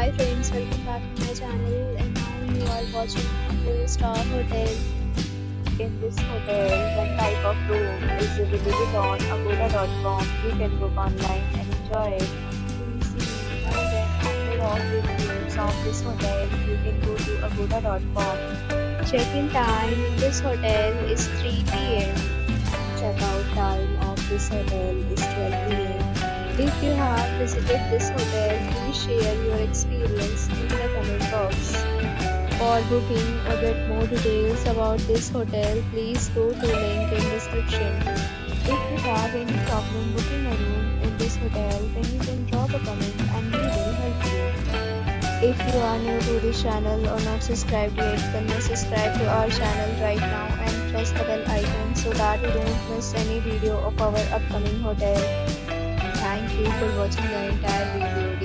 Hi friends, welcome back to my channel and now you are watching a 4-star hotel. In this hotel, one type of room is available on agoda.com. You can book online and enjoy it. To see more than 100 of reviews of this hotel, you can go to agoda.com. Check-in time in this hotel is 3 p.m. Check-out time of this hotel is 12 p.m. If you have visited this hotel, please share your experience in the comment box. For booking or get more details about this hotel, please go to link in description. If you have any problem booking a room in this hotel, then you can drop a comment and we will help you. If you are new to this channel or not subscribed yet, then subscribe to our channel right now and press the bell icon so that you don't miss any video of our upcoming hotel. Thank you for watching the entire video.